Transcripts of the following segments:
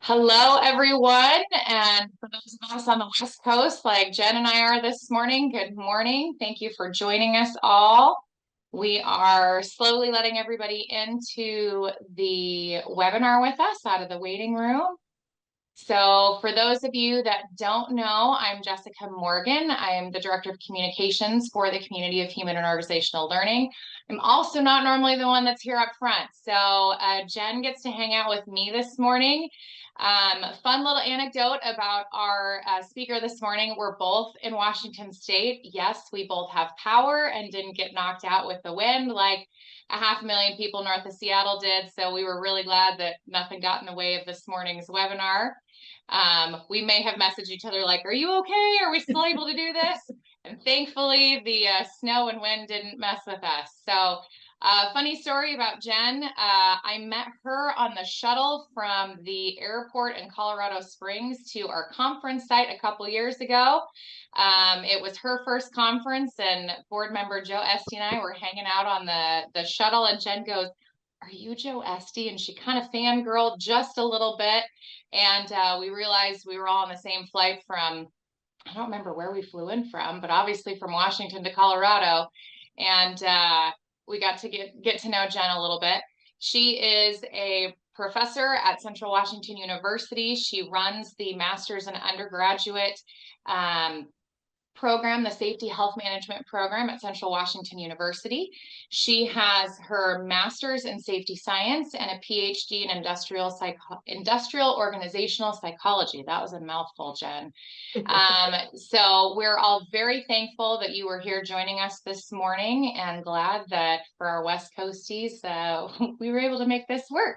Hello, everyone. And for those of us on the West Coast, like Jen and I are this morning, good morning. Thank you for joining us all. We are slowly letting everybody into the webinar with us out of the waiting room. So for those of you that don't know, I'm Jessica Morgan. I am the Director of Communications for the Community of Human and Organizational Learning. I'm also not normally the one that's here up front. So Jen gets to hang out with me this morning. Fun little anecdote about our speaker this morning. We're both in Washington State. Yes, we both have power and didn't get knocked out with the wind like 500,000 people north of Seattle did. So we were really glad that nothing got in the way of this morning's webinar. We may have messaged each other like, are you okay? Are we still able to do this? And thankfully, the snow and wind didn't mess with us. So funny story about Jen. I met her on the shuttle from the airport in Colorado Springs to our conference site a couple years ago. It was her first conference, and board member Joe Esty and I were hanging out on the shuttle, and Jen goes, are you Joe Esty? And she kind of fangirled just a little bit. And we realized we were all on the same flight from, I don't remember where we flew in from, but obviously from Washington to Colorado. And we got to get to know Jen a little bit. She is a professor at Central Washington University. She runs the master's and undergraduate program, the Safety Health Management program at Central Washington University. She has her master's in safety science and a Ph.D. in industrial organizational psychology. That was a mouthful, Jen. So we're all very thankful that you were here joining us this morning, and glad that for our West Coasties, we were able to make this work.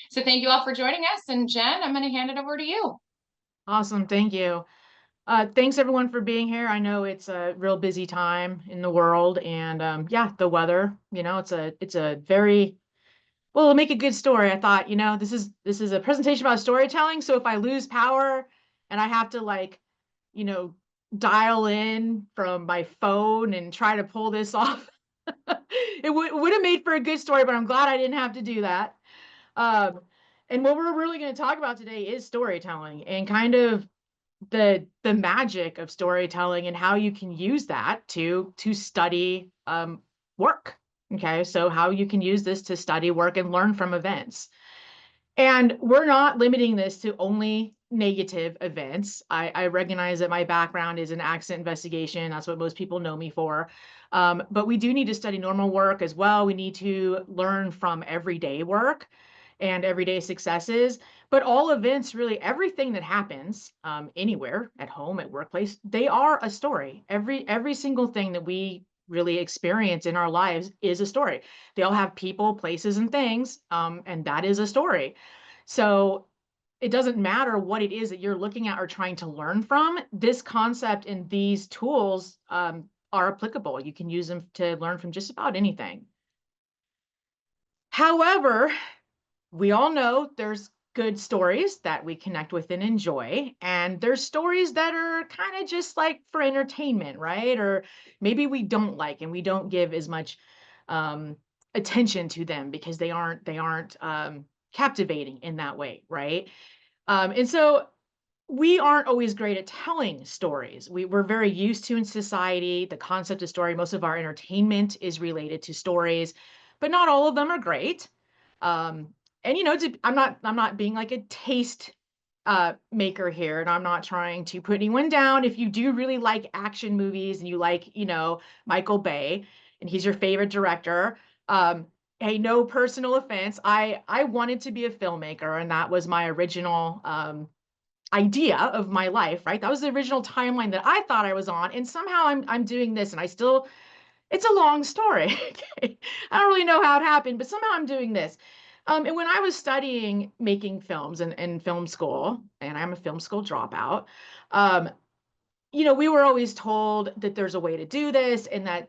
So thank you all for joining us. And Jen, I'm going to hand it over to you. Awesome. Thank you. Thanks everyone for being here. I know it's a real busy time in the world, and yeah, the weather, it's a very, well, it'll make a good story. I thought, this is a presentation about storytelling. So if I lose power and I have to you know, dial in from my phone and try to pull this off, it would have made for a good story, but I'm glad I didn't have to do that. And what we're really going to talk about today is storytelling and kind of the magic of storytelling and how you can use that to study work. Okay, so how you can use this to study work and learn from events. And we're not limiting this to only negative events. I recognize that my background is in accident investigation. That's what most people know me for. But we do need to study normal work as well. We need to learn from everyday work and everyday successes. But all events, really, everything that happens anywhere, at home, at workplace, they are a story. Every single thing that we really experience in our lives is a story. They all have people, places, and things, and that is a story. So it doesn't matter what it is that you're looking at or trying to learn from. This concept and these tools are applicable. You can use them to learn from just about anything. However, we all know there's good stories that we connect with and enjoy, and there's stories that are kind of just like for entertainment, right? Or maybe we don't like and we don't give as much attention to them because they aren't captivating in that way, right? And so we aren't always great at telling stories. We're very used to in society the concept of story. Most of our entertainment is related to stories, but not all of them are great. And I'm not being like a taste maker here, and I'm not trying to put anyone down. If you do really like action movies and you like, Michael Bay, and he's your favorite director, hey, no personal offense. I wanted to be a filmmaker, and that was my original idea of my life, right? That was the original timeline that I thought I was on, and somehow I'm doing this, and I still, it's a long story. Okay? I don't really know how it happened, but somehow I'm doing this. And when I was studying making films in film school, and I'm a film school dropout, um, we were always told that there's a way to do this, and that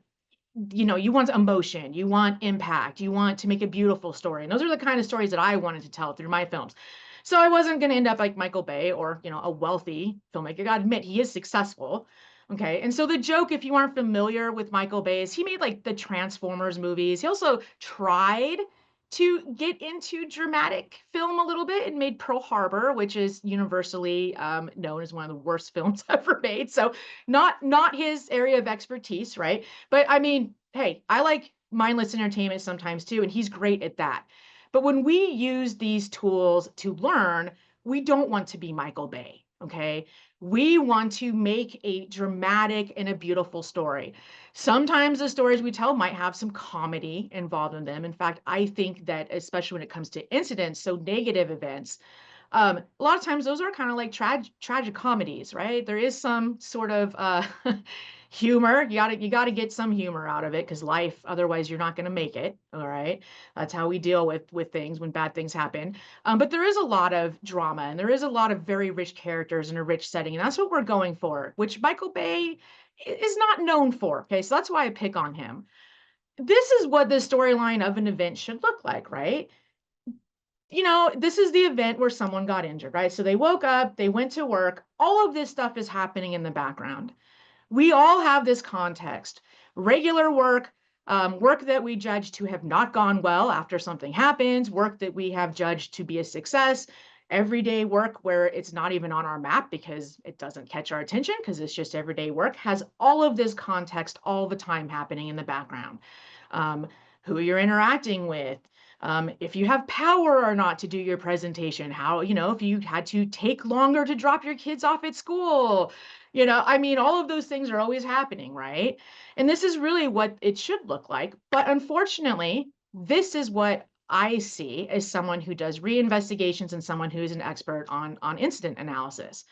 you want emotion, you want impact, you want to make a beautiful story. And those are the kind of stories that I wanted to tell through my films. So I wasn't going to end up like Michael Bay or, a wealthy filmmaker. I gotta admit, he is successful. Okay. And so the joke, if you aren't familiar with Michael Bay, is he made like the Transformers movies. He also tried to get into dramatic film a little bit and made Pearl Harbor, which is universally known as one of the worst films ever made. So not his area of expertise, right? But I mean, hey, I like mindless entertainment sometimes too, and he's great at that. But when we use these tools to learn, we don't want to be Michael Bay, okay? We want to make a dramatic and a beautiful story. Sometimes the stories we tell might have some comedy involved in them. In fact, I think that especially when it comes to incidents, so negative events, a lot of times those are kind of like tragic comedies, right? There is some sort of humor. You gotta get some humor out of it because life, otherwise you're not going to make it. All right, that's how we deal with things when bad things happen. But there is a lot of drama and there is a lot of very rich characters in a rich setting, and that's what we're going for, which Michael Bay is not known for. Okay, so that's why I pick on him. This is what the storyline of an event should look like, right? This is the event where someone got injured, right? So they woke up, they went to work, all of this stuff is happening in the background. We all have this context. Regular work, work that we judge to have not gone well after something happens, work that we have judged to be a success, everyday work where it's not even on our map because it doesn't catch our attention because it's just everyday work, has all of this context all the time happening in the background. Um, who you're interacting with, if you have power or not to do your presentation, how, if you had to take longer to drop your kids off at school, I mean, all of those things are always happening, right? And this is really what it should look like. But unfortunately, this is what I see as someone who does reinvestigations and someone who is an expert on incident analysis,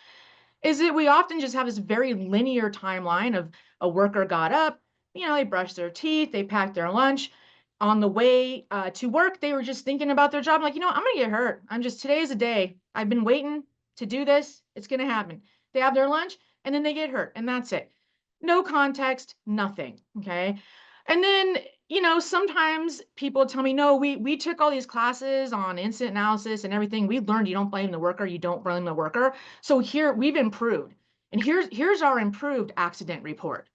is that we often just have this very linear timeline of a worker got up, they brushed their teeth, they packed their lunch. On the way to work, they were just thinking about their job. Like, I'm going to get hurt. Today's a day. I've been waiting to do this. It's going to happen. They have their lunch and then they get hurt. And that's it. No context, nothing. Okay. And then, sometimes people tell me, no, we took all these classes on incident analysis and everything. We learned you don't blame the worker, you don't blame the worker. So here we've improved. And here's our improved accident report.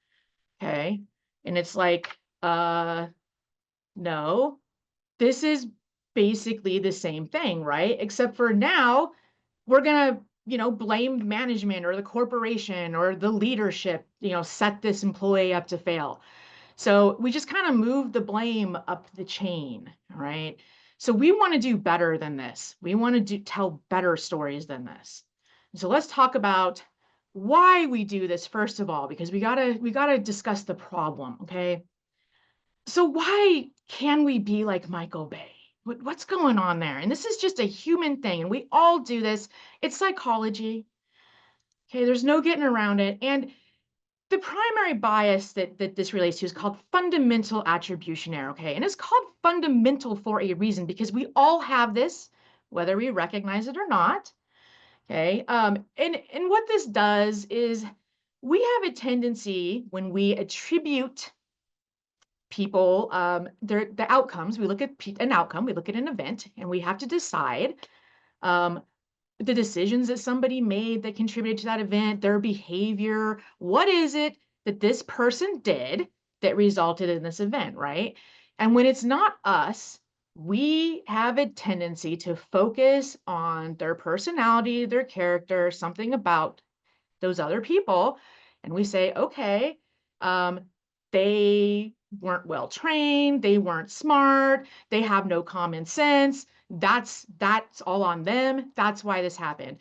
Okay. And it's like, no, this is basically the same thing, right? Except for now we're going to, blame management or the corporation or the leadership, set this employee up to fail. So we just kind of move the blame up the chain, right? So we want to do better than this. We want to tell better stories than this. So let's talk about why we do this first of all, because we gotta discuss the problem, okay? So why can we be like Michael Bay? What's going on there? And this is just a human thing, and we all do this. It's psychology. Okay, there's no getting around it. And the primary bias that this relates to is called fundamental attribution error, okay? And it's called fundamental for a reason because we all have this, whether we recognize it or not, okay? And what this does is we have a tendency when we attribute people the outcomes, we look at an outcome, we look at an event, and we have to decide um, the decisions that somebody made that contributed to that event, their behavior. What is it that this person did that resulted in this event, right? And when it's not us, we have a tendency to focus on their personality, their character, something about those other people. And we say, okay, they weren't well trained, they weren't smart, they have no common sense. That's all on them. That's why this happened.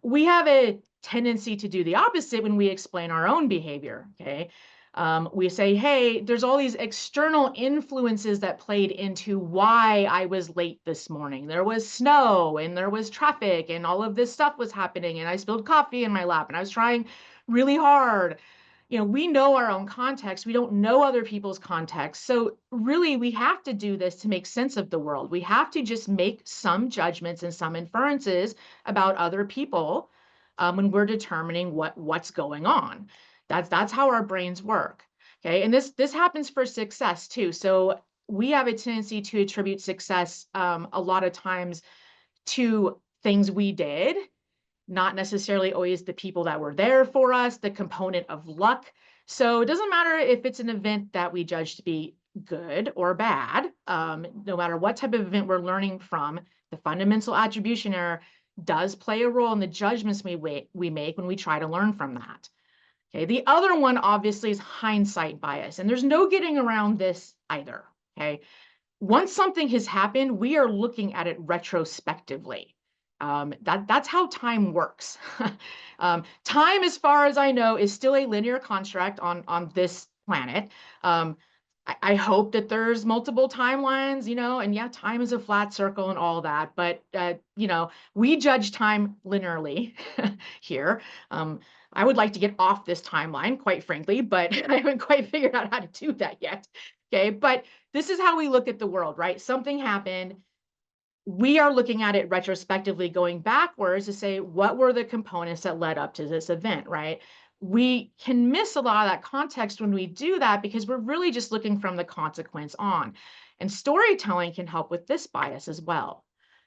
We have a tendency to do the opposite when we explain our own behavior. Okay. We say, hey, there's all these external influences that played into why I was late this morning. There was snow and there was traffic and all of this stuff was happening, and I spilled coffee in my lap and I was trying really hard. We know our own context. We don't know other people's context. So really, we have to do this to make sense of the world. We have to just make some judgments and some inferences about other people when we're determining what's going on. That's how our brains work. Okay, and this happens for success too. So we have a tendency to attribute success a lot of times to things we did, not necessarily always the people that were there for us, the component of luck. So it doesn't matter if it's an event that we judge to be good or bad, no matter what type of event we're learning from, the fundamental attribution error does play a role in the judgments we make when we try to learn from that. Okay, the other one obviously is hindsight bias, and there's no getting around this either. Okay, once something has happened, we are looking at it retrospectively. That's how time works. Time, as far as I know, is still a linear construct on this planet. I hope that there's multiple timelines, and yeah, time is a flat circle and all that, but we judge time linearly here. I would like to get off this timeline, quite frankly, but I haven't quite figured out how to do that yet. Okay, but this is how we look at the world, right? Something happened. We are looking at it retrospectively, going backwards to say, what were the components that led up to this event, right? We can miss a lot of that context when we do that because we're really just looking from the consequence on. And storytelling can help with this bias as well.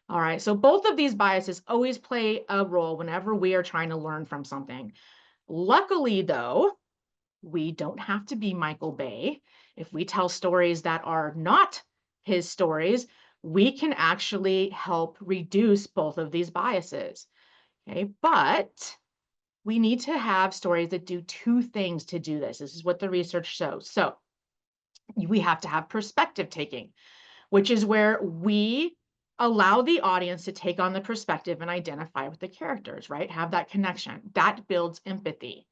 All right, so both of these biases always play a role whenever we are trying to learn from something. Luckily, though, we don't have to be Michael Bay. If we tell stories that are not his stories, we can actually help reduce both of these biases. Okay, but we need to have stories that do two things to do this. This is what the research shows. So we have to have perspective taking, which is where we allow the audience to take on the perspective and identify with the characters, right? Have that connection. That builds empathy.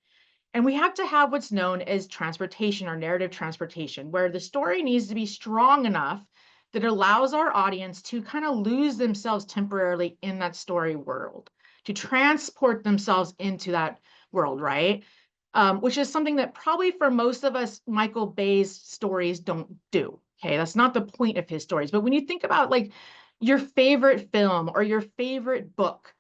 And we have to have what's known as transportation or narrative transportation, where the story needs to be strong enough that allows our audience to kind of lose themselves temporarily in that story world, to transport themselves into that world, right? Which is something that probably for most of us, Michael Bay's stories don't do. Okay, that's not the point of his stories. But when you think about like your favorite film or your favorite book,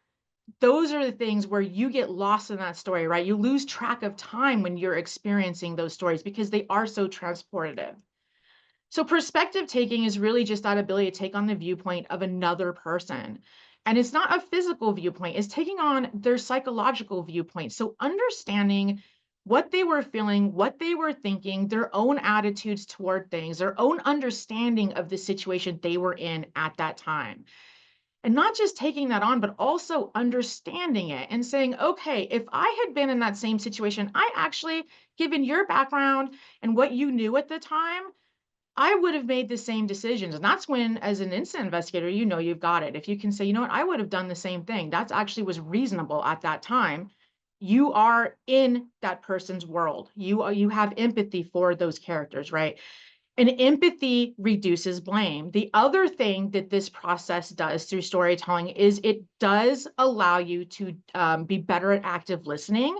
those are the things where you get lost in that story, right? You lose track of time when you're experiencing those stories because they are so transportive. So perspective taking is really just that ability to take on the viewpoint of another person. And it's not a physical viewpoint, it's taking on their psychological viewpoint. So understanding what they were feeling, what they were thinking, their own attitudes toward things, their own understanding of the situation they were in at that time. And not just taking that on, but also understanding it and saying, okay, if I had been in that same situation, I actually, given your background and what you knew at the time, I would have made the same decisions. And that's when, as an incident investigator, you've got it. If you can say, you know what, I would have done the same thing. That actually was reasonable at that time. You are in that person's world. You have empathy for those characters, right? And empathy reduces blame. The other thing that this process does through storytelling is it does allow you to be better at active listening.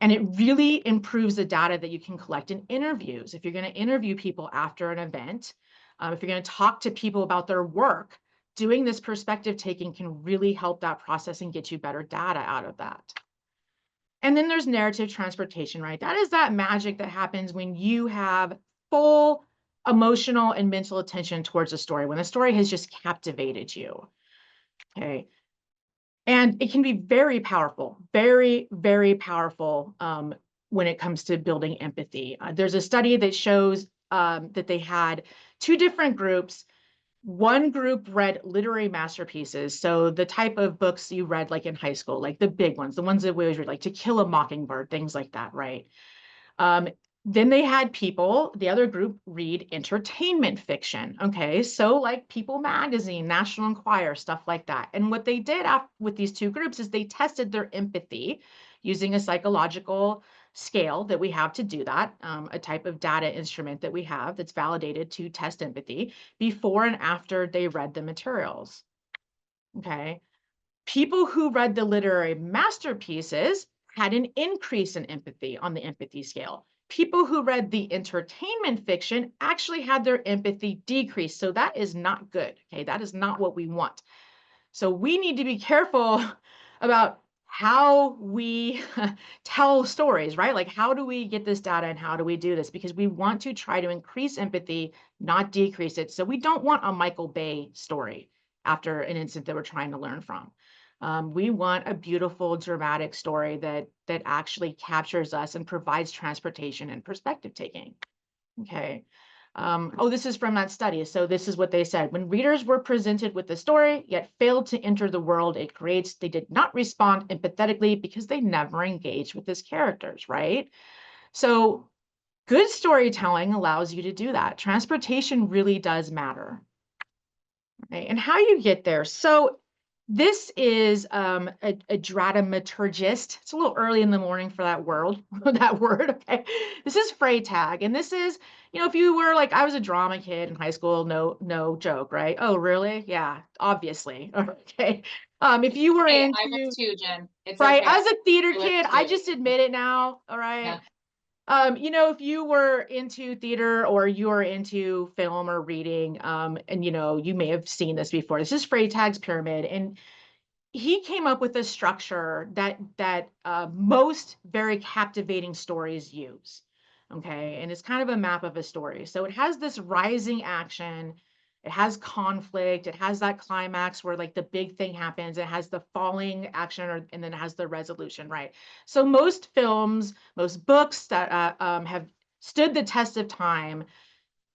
And it really improves the data that you can collect in interviews. If you're going to interview people after an event, if you're going to talk to people about their work, doing this perspective taking can really help that process and get you better data out of that. And then there's narrative transportation, right? That is that magic that happens when you have full emotional and mental attention towards a story, when a story has just captivated you. Okay. And it can be very powerful, very, very powerful when it comes to building empathy. There's a study that shows that they had two different groups. One group read literary masterpieces, so the type of books you read like in high school, like the big ones, the ones that we always read, like To Kill a Mockingbird, things like that, right? Um, then they had people, the other group, read entertainment fiction. Okay, so like People Magazine, National Enquirer, stuff like that. And what they did with these two groups is they tested their empathy using a psychological scale that we have to do that, a type of data instrument that we have that's validated to test empathy before and after they read the materials. Okay, people who read the literary masterpieces had an increase in empathy on the empathy scale. People who read the entertainment fiction actually had their empathy decrease. So that is not good. Okay, that is not what we want. So we need to be careful about how we tell stories, right? Like, how do we get this data and how do we do this? Because we want to try to increase empathy, not decrease it. So we don't want a Michael Bay story after an incident that we're trying to learn from. We want a beautiful, dramatic story that actually captures us and provides transportation and perspective taking. Okay. Oh, this is from that study. So this is what they said. When readers were presented with the story, yet failed to enter the world it creates, they did not respond empathetically because they never engaged with its characters, right? So good storytelling allows you to do that. Transportation really does matter, right? And how you get there. So this is a dramaturgist. It's a little early in the morning for that word, that word. Okay, this is Freytag, and this is, if you were like, I was a drama kid in high school, no joke, right? Oh, really? Yeah, obviously. Okay. If you were Hey, I was into, too, Jen. It's right, okay. as a theater I was kid, I too. just admit it now. All right. Yeah. If you were into theater or you're into film or reading, and you may have seen this before. This is Freytag's pyramid, and he came up with a structure that most very captivating stories use. Okay, and it's kind of a map of a story. So it has this rising action, it has conflict, it has that climax where like the big thing happens, it has the falling action, and then it has the resolution, right? So most films, most books that have stood the test of time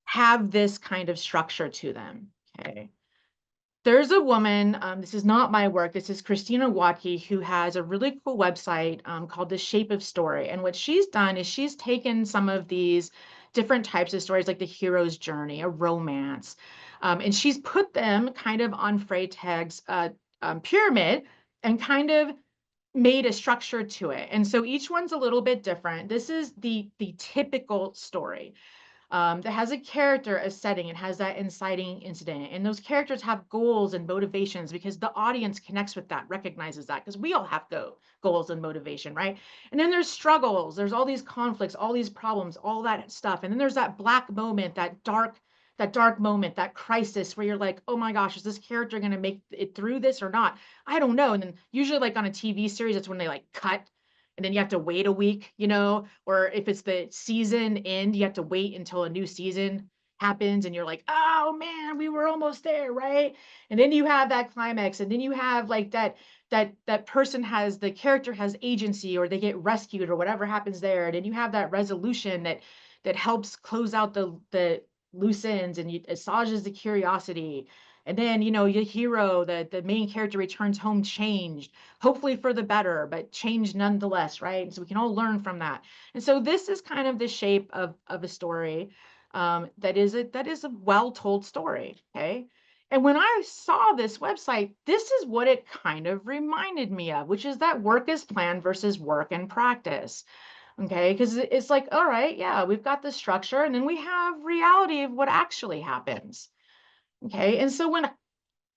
have this kind of structure to them. Okay. There's a woman, this is not my work, this is Christina Watke, who has a really cool website called The Shape of Story. And what she's done is she's taken some of these different types of stories, like the hero's journey, a romance, and she's put them kind of on Freytag's pyramid and kind of made a structure to it. And so each one's a little bit different. This is the typical story that has a character, a setting, it has that inciting incident. And those characters have goals and motivations because the audience connects with that, recognizes that, because we all have goals and motivation, right? And then there's struggles, there's all these conflicts, all these problems, all that stuff. And then there's that black moment, that dark moment, that crisis where you're like, oh my gosh, is this character going to make it through this or not? I don't know. And then usually like on a TV series, that's when they like cut and then you have to wait a week, or if it's the season end, you have to wait until a new season happens and you're like, oh man, we were almost there, right? And then you have that climax, and then you have like that person has the character has agency or they get rescued or whatever happens there. And then you have that resolution that helps close out the loose ends and assuages the curiosity. And then, your hero, the main character returns home changed, hopefully for the better, but changed nonetheless, right? So we can all learn from that. And so this is kind of the shape of a story that is a well-told story. Okay. And when I saw this website, this is what it kind of reminded me of, which is that work is planned versus work and practice. Okay, because it's like, all right, yeah, we've got the structure, and then we have reality of what actually happens. Okay, and so when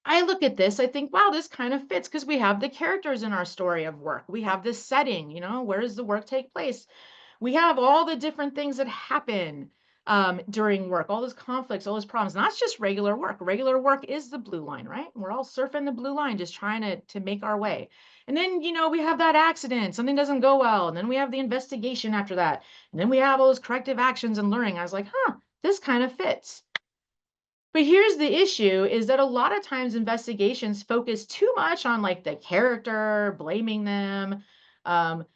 I look at this, I think, wow, this kind of fits because we have the characters in our story of work. We have this setting, where does the work take place? We have all the different things that happen during work, all those conflicts, all those problems. And that's just regular work. Regular work is the blue line, right? We're all surfing the blue line, just trying to make our way. And then, we have that accident, something doesn't go well. And then we have the investigation after that. And then we have all those corrective actions and learning. I was like, this kind of fits. But here's the issue is that a lot of times investigations focus too much on like the character, blaming them, um,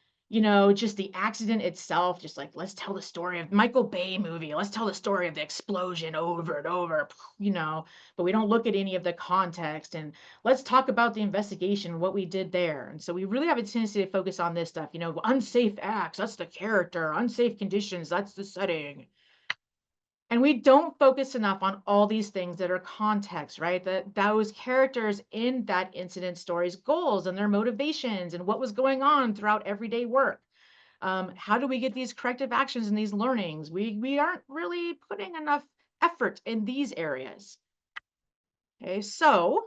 just the accident itself, just like let's tell the story of Michael Bay movie, let's tell the story of the explosion over and over, but we don't look at any of the context and let's talk about the investigation, what we did there. And so we really have a tendency to focus on this stuff, unsafe acts, that's the character, unsafe conditions, that's the setting. And we don't focus enough on all these things that are context, right? That those characters in that incident story's goals and their motivations and what was going on throughout everyday work. How do we get these corrective actions and these learnings? We aren't really putting enough effort in these areas. Okay, so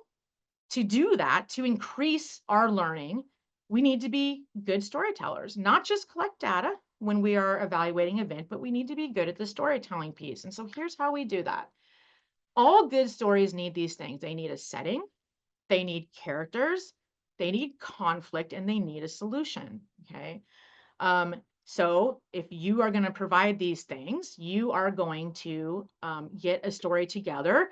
to do that, to increase our learning, we need to be good storytellers, not just collect data when we are evaluating event, but we need to be good at the storytelling piece. And so here's how we do that. All good stories need these things. They need a setting, they need characters, they need conflict, and they need a solution. Okay. So if you are going to provide these things, you are going to get a story together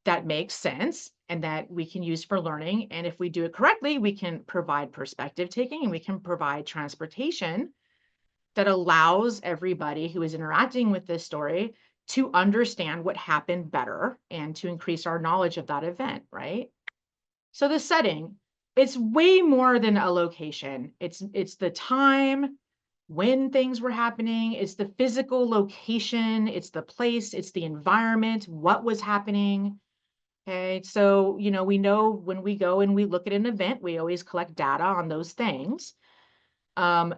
that makes sense and that we can use for learning. And if we do it correctly, we can provide perspective taking and we can provide transportation that allows everybody who is interacting with this story to understand what happened better and to increase our knowledge of that event, right? So the setting, it's way more than a location. It's the time when things were happening, it's the physical location, it's the place, it's the environment, what was happening. Okay, so we know when we go and we look at an event, we always collect data on those things. Um,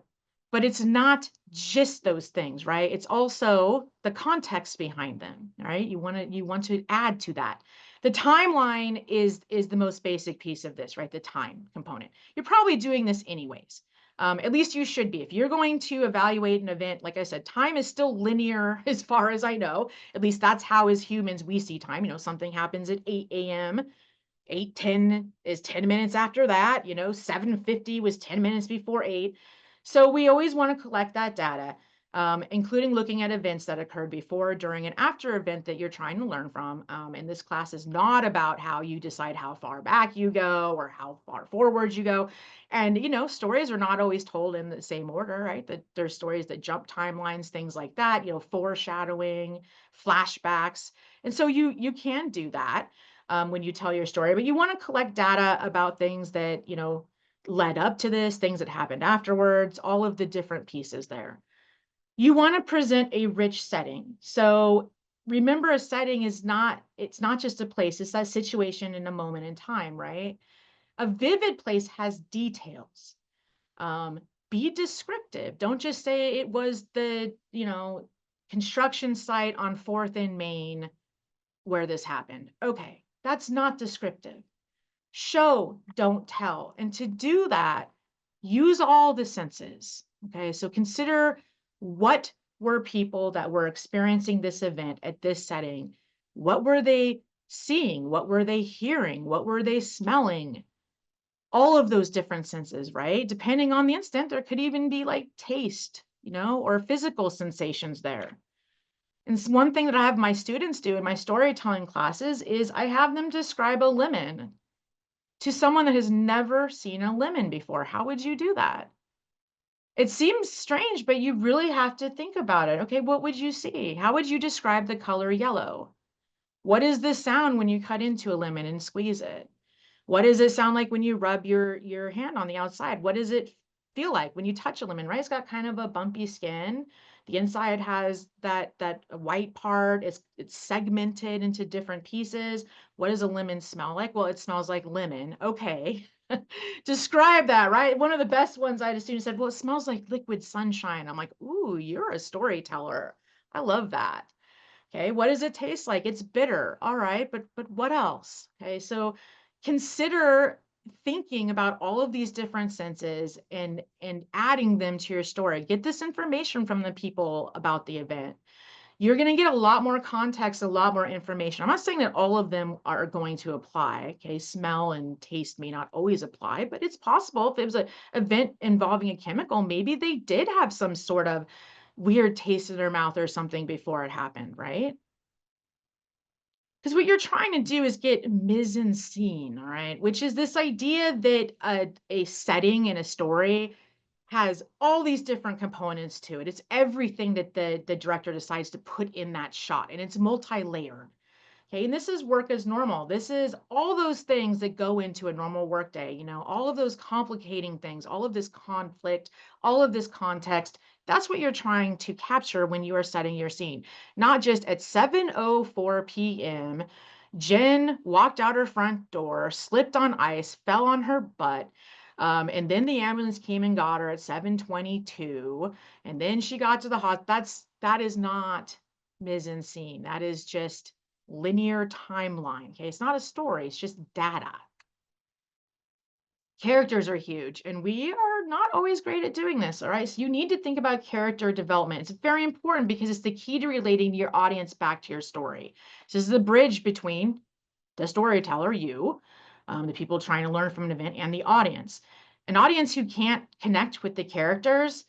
but it's not just those things, right? It's also the context behind them, right? You want to add to that. The timeline is the most basic piece of this, right? The time component. You're probably doing this anyways. At least you should be. If you're going to evaluate an event, like I said, time is still linear as far as I know. At least that's how as humans we see time. Something happens at 8 a.m. 8:10 is 10 minutes after that, 7:50 was 10 minutes before 8. So we always want to collect that data, including looking at events that occurred before, during, and after event that you're trying to learn from. And this class is not about how you decide how far back you go or how far forward you go. And, stories are not always told in the same order, right? That there's stories that jump timelines, things like that, foreshadowing, flashbacks. And so you can do that when you tell your story, but you want to collect data about things that, led up to this, things that happened afterwards, all of the different pieces there. You want to present a rich setting. So remember, a setting it's not just a place, it's that situation in a moment in time, right? A vivid place has details. Um, be descriptive. Don't just say it was the, construction site on 4th in Maine where this happened. Okay, that's not descriptive. Show, don't tell. And to do that, use all the senses. Okay, so consider what were people that were experiencing this event at this setting? What were they seeing? What were they hearing? What were they smelling? All of those different senses, right? Depending on the instant, there could even be like taste, or physical sensations there. And one thing that I have my students do in my storytelling classes is I have them describe a lemon to someone that has never seen a lemon before. How would you do that? It seems strange, but you really have to think about it. Okay, what would you see? How would you describe the color yellow? What is the sound when you cut into a lemon and squeeze it? What does it sound like when you rub your hand on the outside? What does it feel like when you touch a lemon, right? It's got kind of a bumpy skin. The inside has that white part. It's segmented into different pieces. What does a lemon smell like? Well, it smells like lemon. Okay. Describe that, right? One of the best ones I had a student said, well, it smells like liquid sunshine. I'm like, ooh, you're a storyteller. I love that. Okay, what does it taste like? It's bitter. All right, but what else? Okay, so consider thinking about all of these different senses and adding them to your story. Get this information from the people about the event. You're going to get a lot more context, a lot more information. I'm not saying that all of them are going to apply. Okay, smell and taste may not always apply, but it's possible if it was an event involving a chemical, maybe they did have some sort of weird taste in their mouth or something before it happened, right? Because what you're trying to do is get mise en scene, all right, which is this idea that a setting in a story has all these different components to it. It's everything that the director decides to put in that shot, and it's multi-layered. Okay, and this is work as normal. This is all those things that go into a normal workday, all of those complicating things, all of this conflict, all of this context. That's what you're trying to capture when you are setting your scene. Not just at 7:04 p.m., Jen walked out her front door, slipped on ice, fell on her butt. And then the ambulance came and got her at 7:22. And then she got to the hospital. That is not mise en scene. That is just linear timeline. Okay, it's not a story, it's just data. Characters are huge, and we are not always great at doing this. All right, so you need to think about character development. It's very important because it's the key to relating your audience back to your story. So this is the bridge between the storyteller, you, the people trying to learn from an event, and the audience. An audience who can't connect with the characters,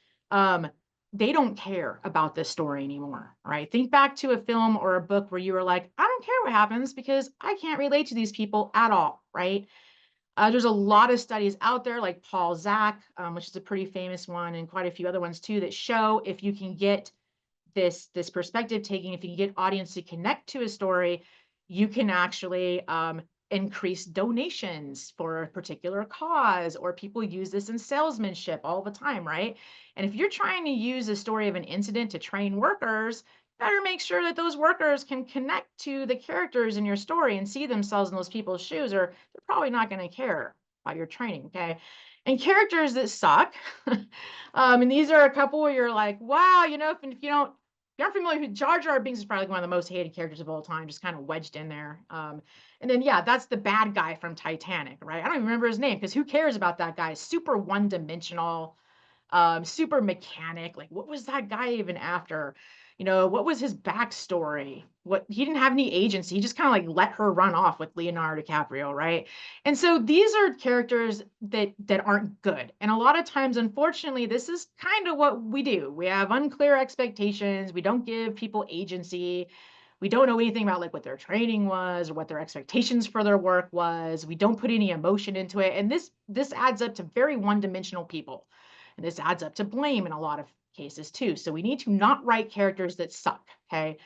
they don't care about this story anymore. All right. Think back to a film or a book where you were like, I don't care what happens because I can't relate to these people at all. Right. There's a lot of studies out there like Paul Zak, which is a pretty famous one, and quite a few other ones too, that show if you can get this perspective taking, if you can get audience to connect to a story, you can actually increase donations for a particular cause, or people use this in salesmanship all the time, right? And if you're trying to use a story of an incident to train workers, better make sure that those workers can connect to the characters in your story and see themselves in those people's shoes, or they're probably not going to care about your training, okay? And characters that suck, and these are a couple where you're like, wow, if you don't, if you aren't familiar with Jar Jar Binks, is probably one of the most hated characters of all time, just kind of wedged in there. And then, yeah, that's the bad guy from Titanic, right? I don't even remember his name because who cares about that guy? Super one-dimensional, super mechanic. Like, what was that guy even after? What was his backstory? What, he didn't have any agency. He just kind of like let her run off with Leonardo DiCaprio, right? And so these are characters that aren't good. And a lot of times, unfortunately, this is kind of what we do. We have unclear expectations. We don't give people agency. We don't know anything about like what their training was or what their expectations for their work was. We don't put any emotion into it. And this adds up to very one-dimensional people. And this adds up to blame in a lot of cases too. So we need to not write characters that suck, okay?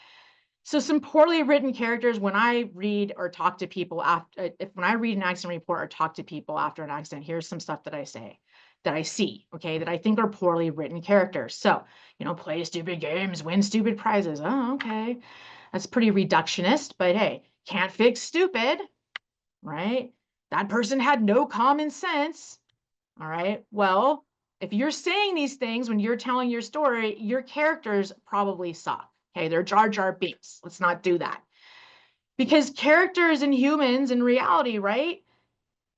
So some poorly written characters, when I read or talk to people after, when I read an accident report or talk to people after an accident, here's some stuff that I say, that I see, okay, that I think are poorly written characters. So, play stupid games, win stupid prizes. Oh, okay. That's pretty reductionist, but hey, can't fix stupid, right? That person had no common sense. All right. Well, if you're saying these things when you're telling your story, your characters probably suck. Okay. They're Jar Jar Binks. Let's not do that. Because characters and humans in reality, right?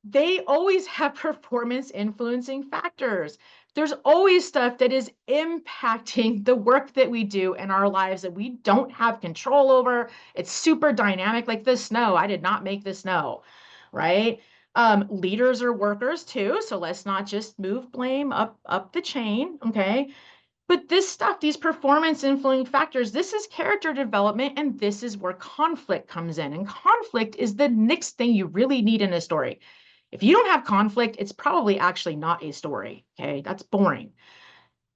They always have performance influencing factors. There's always stuff that is impacting the work that we do in our lives that we don't have control over. It's super dynamic, like the snow. I did not make the snow, right? Leaders are workers too, so let's not just move blame up the chain, okay? But this stuff, these performance influencing factors, this is character development, and this is where conflict comes in. And conflict is the next thing you really need in a story. If you don't have conflict, it's probably actually not a story. Okay, that's boring.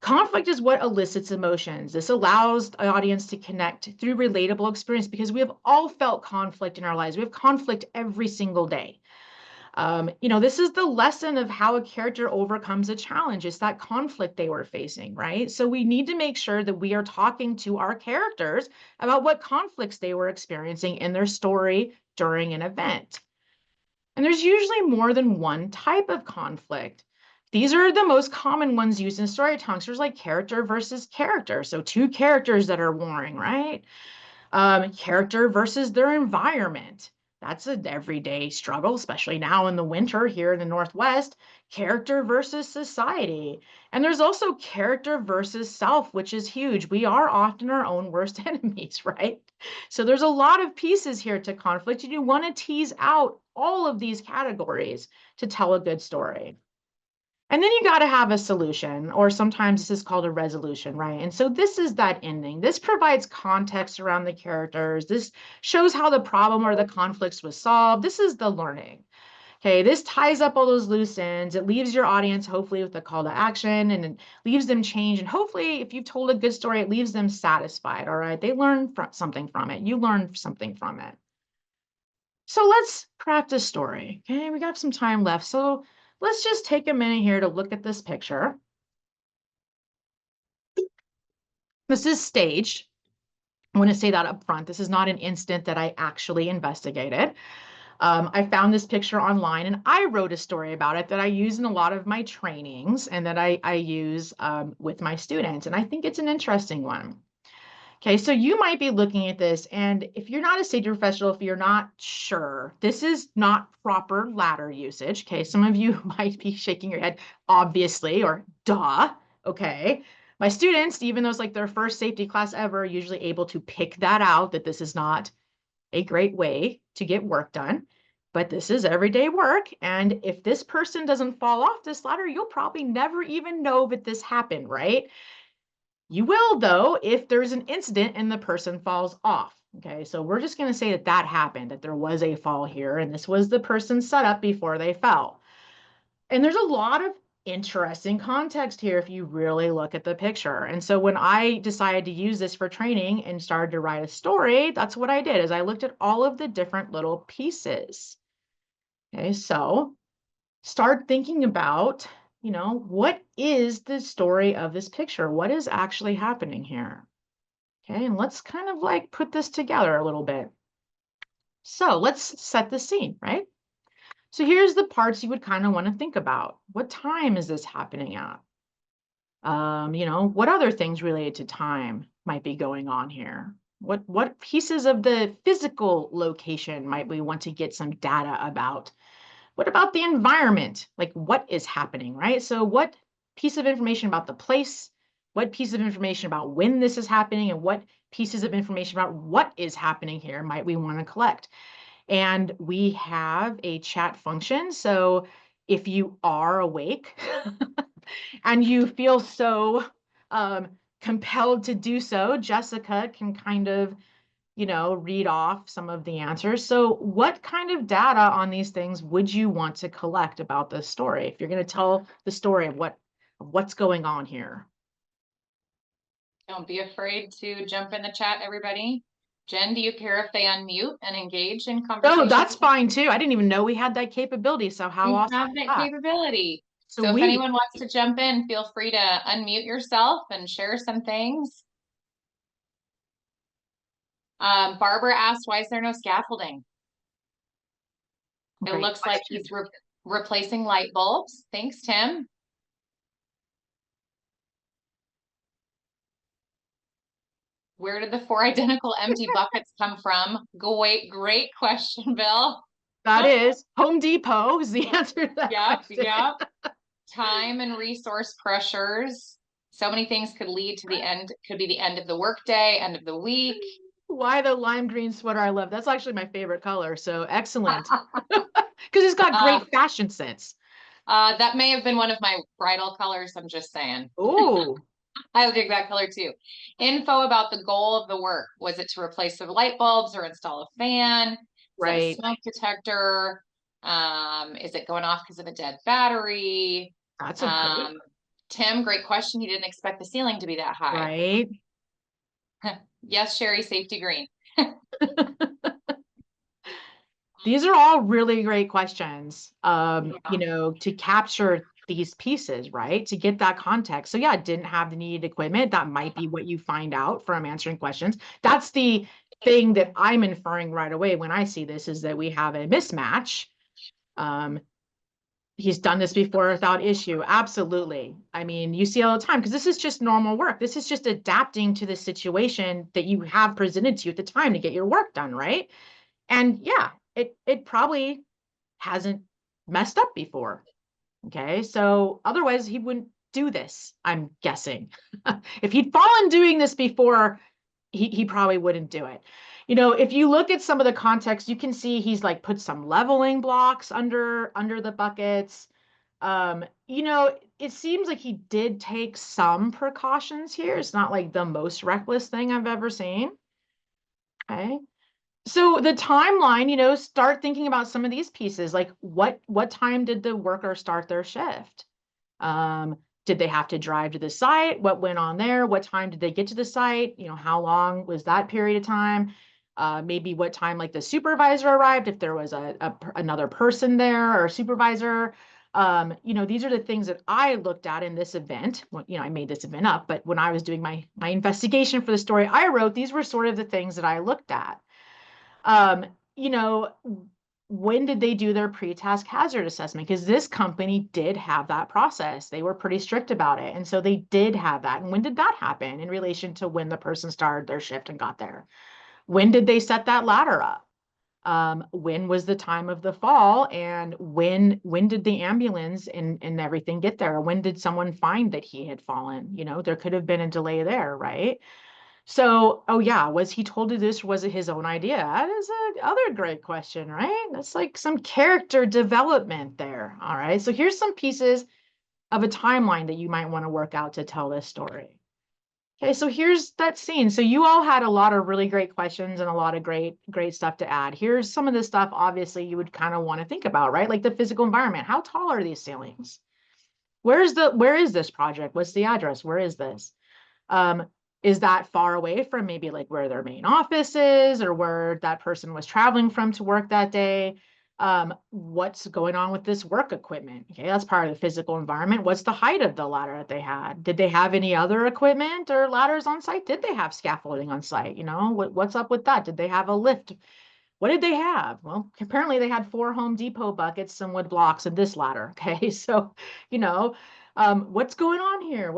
Conflict is what elicits emotions. This allows the audience to connect through relatable experience because we have all felt conflict in our lives. We have conflict every single day. This is the lesson of how a character overcomes a challenge. It's that conflict they were facing, right? So we need to make sure that we are talking to our characters about what conflicts they were experiencing in their story during an event. And there's usually more than one type of conflict. These are the most common ones used in storytelling. So there's like character versus character. So two characters that are warring, right? Character versus their environment. That's an everyday struggle, especially now in the winter here in the Northwest. Character versus society. And there's also character versus self, which is huge. We are often our own worst enemies, right? So there's a lot of pieces here to conflict. You want to tease out all of these categories to tell a good story. And then you got to have a solution, or sometimes this is called a resolution, right? And so this is that ending. This provides context around the characters. This shows how the problem or the conflicts was solved. This is the learning. Okay, this ties up all those loose ends. It leaves your audience hopefully with a call to action, and it leaves them changed. And hopefully, if you've told a good story, it leaves them satisfied. All right, they learn something from it. You learn something from it. So let's craft a story. Okay, we got some time left. So let's just take a minute here to look at this picture. This is staged. I want to say that up front. This is not an incident that I actually investigated. I found this picture online and I wrote a story about it that I use in a lot of my trainings and that I use with my students. And I think it's an interesting one. Okay, so you might be looking at this, and if you're not a safety professional, if you're not sure, this is not proper ladder usage. Okay, some of you might be shaking your head, obviously, or duh. Okay, my students, even though it's like their first safety class ever, are usually able to pick that out, that this is not a great way to get work done. But this is everyday work. And if this person doesn't fall off this ladder, you'll probably never even know that this happened, right? You will, though, if there's an incident and the person falls off. Okay, so we're just going to say that that happened, that there was a fall here, and this was the person's setup before they fell. And there's a lot of interesting context here if you really look at the picture. And so when I decided to use this for training and started to write a story, that's what I did is I looked at all of the different little pieces. Okay, so start thinking about, what is the story of this picture? What is actually happening here? Okay, and let's kind of like put this together a little bit. So let's set the scene, right? So here's the parts you would kind of want to think about. What time is this happening at? What other things related to time might be going on here? What pieces of the physical location might we want to get some data about? What about the environment? Like what is happening, right? So what piece of information about the place, what piece of information about when this is happening, and what pieces of information about what is happening here might we want to collect? And we have a chat function. So if you are awake and you feel so compelled to do so, Jessica can kind of, read off some of the answers. So what kind of data on these things would you want to collect about this story? If you're going to tell the story of what's going on here. Don't be afraid to jump in the chat, everybody. Jen, do you care if they unmute and engage in Oh, conversation? that's fine too. I didn't even know we had that capability. So how We awesome have is that that? capability. So if Sweet. anyone wants to jump in, feel free to unmute yourself and share some things. Barbara asked, why is there no scaffolding? It Great looks like question. he's replacing light bulbs. Thanks, Tim. Where did the 4 identical empty buckets come from? Great question, Bill. That is Home Depot is the answer to that Yep, question. yep. Time and resource pressures. So many things could lead to the end, could be the end of the workday, end of the week. Why the lime green sweater I love. That's actually my favorite color. So excellent. Because it's got great fashion sense. That may have been one of my bridal colors. I'm just saying. Oh, I dig that color too. Info about the goal of the work. Was it to replace the light bulbs or install a fan? Is that a right. smoke detector? Is it going off because of a dead battery? That's a great, Tim, great question. He didn't expect the ceiling to be that high. right? Yes, Sherry, safety green. These are all really great questions, Yeah. to capture these pieces, right? To get that context. So yeah, it didn't have the needed equipment. That might be what you find out from answering questions. That's the thing that I'm inferring right away when I see this is that we have a mismatch. Um, he's done this before without issue. Absolutely. I mean, you see all the time because this is just normal work. This is just adapting to the situation that you have presented to you at the time to get your work done, right? And yeah, it probably hasn't messed up before. Okay. So otherwise he wouldn't do this, I'm guessing. If he'd fallen doing this before, he probably wouldn't do it. If you look at some of the context, you can see he's like put some leveling blocks under the buckets. It seems like he did take some precautions here. It's not like the most reckless thing I've ever seen. Okay. So the timeline, start thinking about some of these pieces, like what time did the worker start their shift? Um, did they have to drive to the site? What went on there? What time did they get to the site? How long was that period of time? Maybe what time like the supervisor arrived, if there was another person there or a supervisor. These are the things that I looked at in this event. Well, I made this event up, but when I was doing my investigation for the story I wrote, these were sort of the things that I looked at. um, you know, when did they do their pre-task hazard assessment? Because this company did have that process. They were pretty strict about it. And so they did have that. And when did that happen in relation to when the person started their shift and got there? When did they set that ladder up? When was the time of the fall? And when did the ambulance and everything get there? When did someone find that he had fallen? There could have been a delay there, right? So, oh yeah, was he told to do this or was it his own idea? That is another great question, right? That's like some character development there. All right. So here's some pieces of a timeline that you might want to work out to tell this story. Okay, so here's that scene. So you all had a lot of really great questions and a lot of great stuff to add. Here's some of the stuff obviously you would kind of want to think about, right? Like the physical environment. How tall are these ceilings? where is this project? What's the address? Where is this? Um, is that far away from maybe like where their main office is or where that person was traveling from to work that day? What's going on with this work equipment? Okay, that's part of the physical environment. What's the height of the ladder that they had? Did they have any other equipment or ladders on site? Did they have scaffolding on site? What's up with that? Did they have a lift? What did they have? Well, apparently they had 4 Home Depot buckets, some wood blocks, and this ladder. Okay, so you know, what's going on here?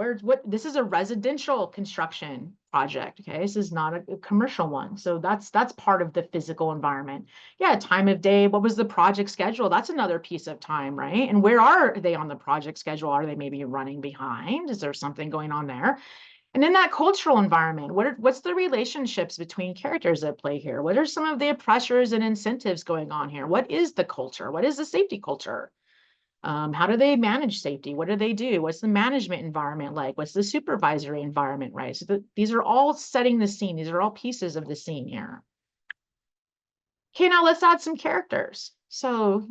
This is a residential construction project. Okay, this is not a commercial one. So that's part of the physical environment. Yeah, time of day. What was the project schedule? That's another piece of time, right? And where are they on the project schedule? Are they maybe running behind? Is there something going on there? And in that cultural environment, what's the relationships between characters at play here? What are some of the pressures and incentives going on here? What is the culture? What is the safety culture? How do they manage safety? What do they do? What's the management environment like? What's the supervisory environment, right? So these are all setting the scene. These are all pieces of the scene here. Okay, now let's add some characters. So,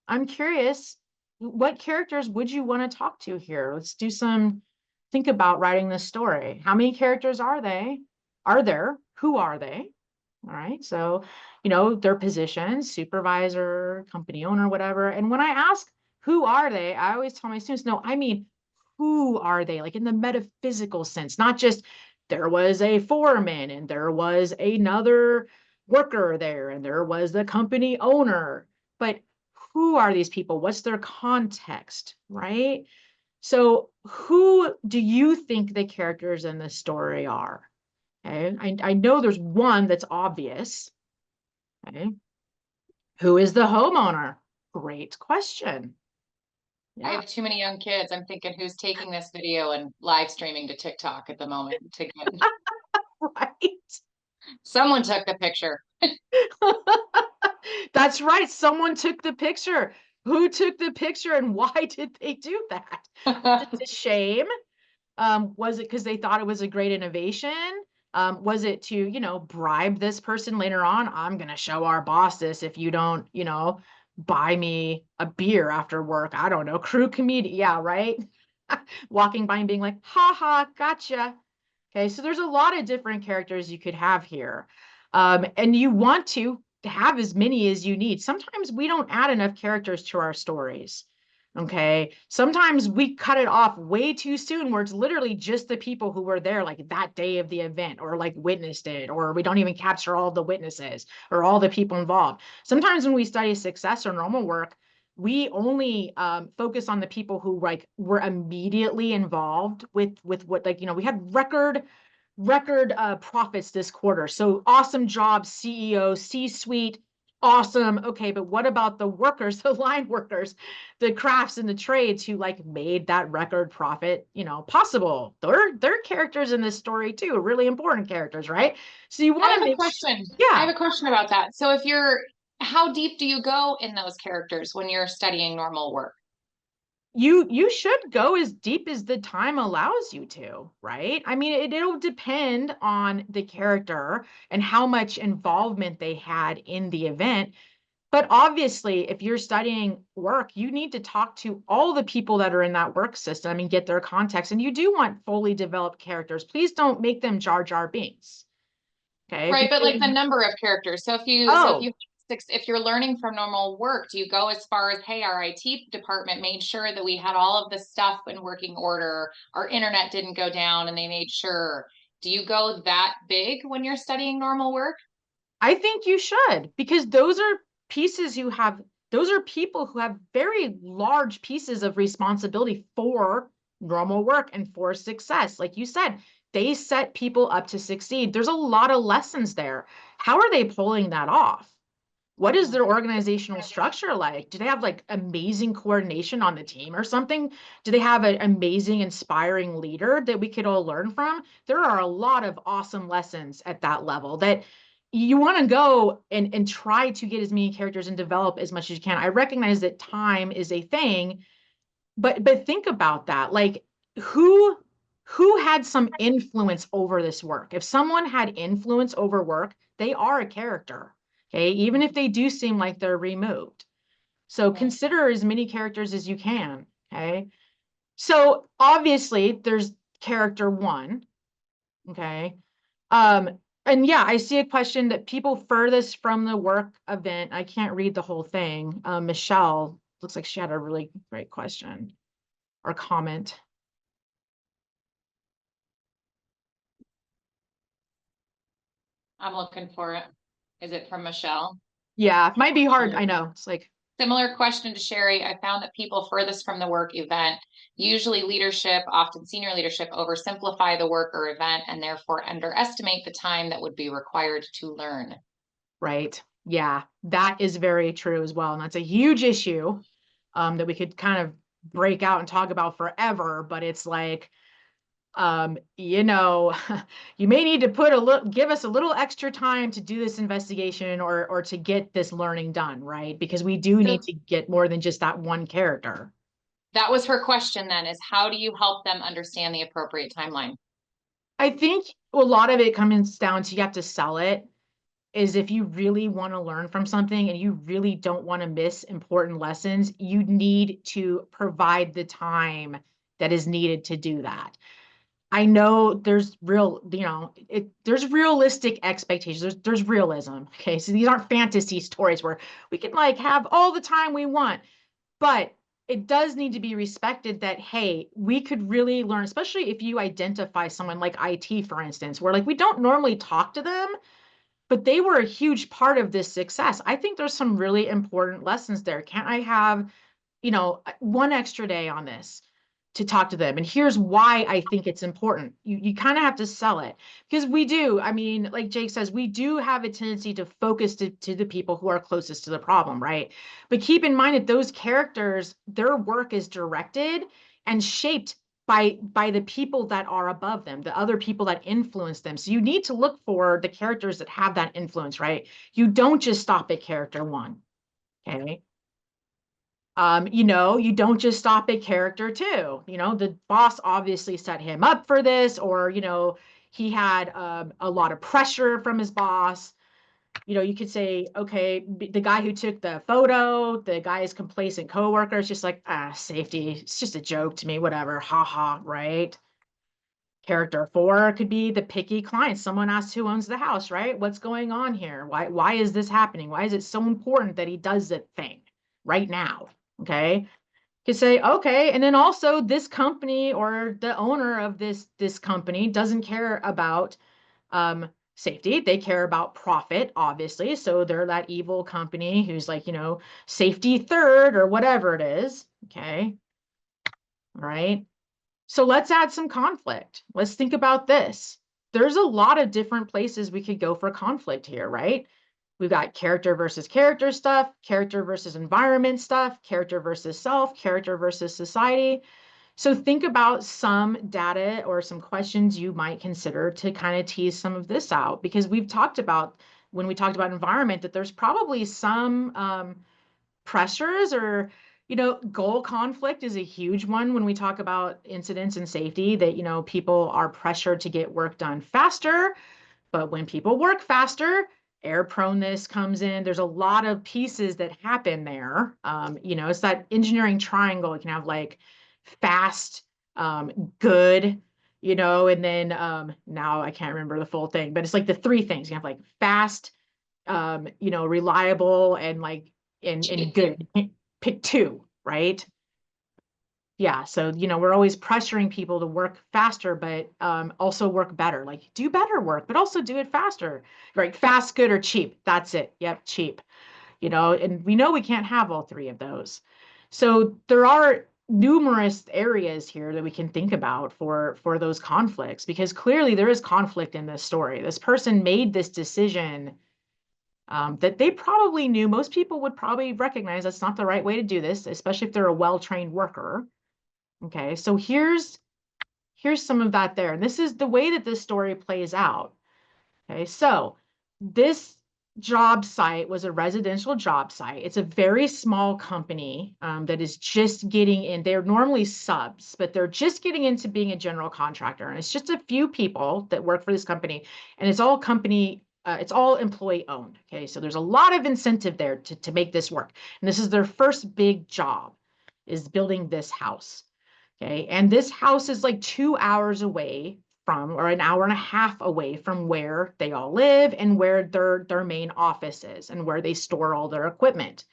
I'm curious, what characters would you want to talk to here? Let's do some think about writing this story. How many characters are they? Are there? Who are they? All right. So, their positions, supervisor, company owner, whatever. And when I ask who are they, I always tell my students, no, I mean, who are they? Like in the metaphysical sense, not just there was a foreman and there was another worker there and there was the company owner, but who are these people? What's their context, right? So, who do you think the characters in this story are? Okay. I know there's one that's obvious. Okay. Who is the homeowner? Great question. I Yeah, have too many young kids. I'm thinking who's taking this video and live streaming to TikTok at the moment to get right. someone took the picture. That's right. Someone took the picture. Who took the picture and why did they do that? It's a shame. Was it because they thought it was a great innovation? Was it to, bribe this person later on? I'm going to show our boss this if you don't, buy me a beer after work. I don't know. Crew comedian. Yeah, right. Walking by and being like, ha ha, gotcha. Okay, so there's a lot of different characters you could have here. And you want to have as many as you need. Sometimes we don't add enough characters to our stories. Okay, sometimes we cut it off way too soon where it's literally just the people who were there like that day of the event or like witnessed it, or we don't even capture all the witnesses or all the people involved. Sometimes when we study success or normal work, we only focus on the people who like were immediately involved with what, like, we had record profits this quarter. So awesome job, CEO, C-suite, awesome. Okay, but what about the workers, the line workers, the crafts and the trades who like made that record profit, possible? They're characters in this story too, really important characters, right? So you I want have to a make, question. I have yeah, a question about that. So if you're, how deep do you go in those characters when you're studying normal work? you should go as deep as the time allows you to, right? I mean, it'll depend on the character and how much involvement they had in the event. But obviously, if you're studying work, you need to talk to all the people that are in that work system and get their context. And you do want fully developed characters. Please don't make them Jar Jar Binks. Okay. Right, but Because, like the number of characters. oh, If you're learning from normal work, do you go as far as, hey, our IT department made sure that we had all of the stuff in working order, our internet didn't go down and they made sure. Do you go that big when you're studying normal work? I think you should, because those are people who have very large pieces of responsibility for normal work and for success. Like you said, they set people up to succeed. There's a lot of lessons there. How are they pulling that off? What is their organizational structure like? Do they have like amazing coordination on the team or something? Do they have an amazing, inspiring leader that we could all learn from? There are a lot of awesome lessons at that level that you want to go and try to get as many characters and develop as much as you can. I recognize that time is a thing, but think about that. Like who who had some influence over this work? If someone had influence over work, they are a character. Okay, even if they do seem like they're removed. So Mhm. consider as many characters as you can. Okay. So obviously there's character one, okay? Um, and yeah, I see a question that people furthest from the work event. I can't read the whole thing. Michelle looks like she had a really great question or comment. I'm looking for it. Is it from Michelle? Yeah, it might be hard. I Um, know. It's like, Similar question to Sherry. I found that people furthest from the work event, usually leadership, often senior leadership, oversimplify the work or event and therefore underestimate the time that would be required to learn. right. Yeah, that is very true as well. And that's a huge issue that we could kind of break out and talk about forever. But it's like, you know, you may need to put a little, give us a little extra time to do this investigation or to get this learning done, right? Because we do need So to get more than just that one character. that was her question then, is how do you help them understand the appropriate timeline? I think a lot of it comes down to you have to sell it. Is if you really want to learn from something and you really don't want to miss important lessons, you need to provide the time that is needed to do that. I know there's real, there's realistic expectations. There's realism. Okay. So these aren't fantasy stories where we can like have all the time we want, but it does need to be respected that, hey, we could really learn, especially if you identify someone like IT, for instance, where like we don't normally talk to them, but they were a huge part of this success. I think there's some really important lessons there. Can't I have, one extra day on this to talk to them? And here's why I think it's important. You kind of have to sell it because we do. I mean, like Jake says, we do have a tendency to focus to the people who are closest to the problem, right? But keep in mind that those characters, their work is directed and shaped by the people that are above them, the other people that influence them. So you need to look for the characters that have that influence, right? You don't just stop at character one. Okay. You don't just stop at character two. The boss obviously set him up for this, or, he had a lot of pressure from his boss. You could say, okay, the guy who took the photo, the guy's complacent coworker is just like, safety, it's just a joke to me, whatever, ha ha, right? Character four could be the picky client. Someone asks who owns the house, right? What's going on here? Why is this happening? Why is it so important that he does that thing right now? Okay. Could say, okay, and then also this company or the owner of this company doesn't care about safety. They care about profit, obviously. So they're that evil company who's like, safety third or whatever it is. Okay. All right. So let's add some conflict. Let's think about this. There's a lot of different places we could go for conflict here, right? We've got character versus character stuff, character versus environment stuff, character versus self, character versus society. So think about some data or some questions you might consider to kind of tease some of this out, because we've talked about, when we talked about environment, that there's probably some pressures or, goal conflict is a huge one when we talk about incidents and safety, that, people are pressured to get work done faster. But when people work faster, air proneness comes in. There's a lot of pieces that happen there. It's that engineering triangle. You can have like fast, good, and then now I can't remember the full thing, but it's like the three things. You have like fast, reliable, and like and good. Pick two, right? Yeah, so we're always pressuring people to work faster, but also work better. Like do better work, but also do it faster. Right? Fast, good, or cheap. That's it. Yep, cheap. And we know we can't have all three of those. So there are numerous areas here that we can think about for those conflicts, because clearly there is conflict in this story. This person made this decision that they probably knew. Most people would probably recognize that's not the right way to do this, especially if they're a well-trained worker. Okay, so here's some of that there. And this is the way that this story plays out. Okay, so this job site was a residential job site. It's a very small company that is just getting in. They're normally subs, but they're just getting into being a general contractor. And it's just a few people that work for this company, and it's all it's all employee owned. Okay, so there's a lot of incentive there to make this work. And this is their first big job, is building this house. Okay. And this house is like 2 hours away from, or an hour and a half away from where they all live and where their main office is and where they store all their equipment.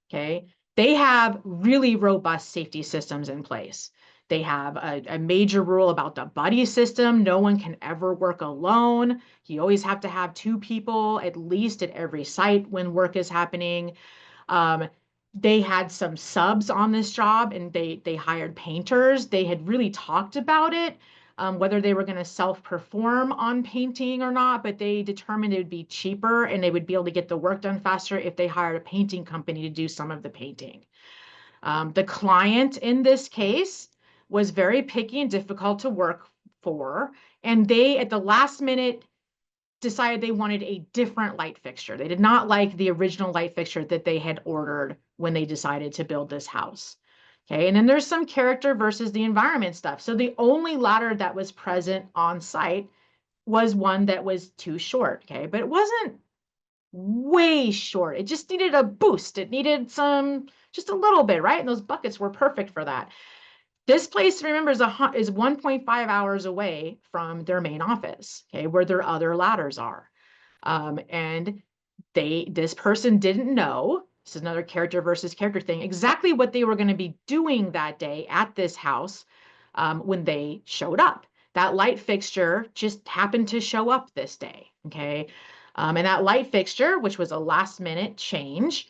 Okay. They have really robust safety systems in place. They have a major rule about the buddy system. No one can ever work alone. You always have to have two people at least at every site when work is happening. Um, they had some subs on this job and they hired painters. They had really talked about it, whether they were going to self-perform on painting or not, but they determined it would be cheaper and they would be able to get the work done faster if they hired a painting company to do some of the painting. The client in this case was very picky and difficult to work for, and they, at the last minute, decided they wanted a different light fixture. They did not like the original light fixture that they had ordered when they decided to build this house. Okay, and then there's some character versus the environment stuff. So the only ladder that was present on site was one that was too short. Okay, but it wasn't way short. It just needed a boost. It needed some, just a little bit, right? And those buckets were perfect for that. This place, remember, is 1.5 hours away from their main office, okay, where their other ladders are. And this person didn't know, this is another character versus character thing, exactly what they were going to be doing that day at this house when they showed up. That light fixture just happened to show up this day, okay? And that light fixture, which was a last minute change,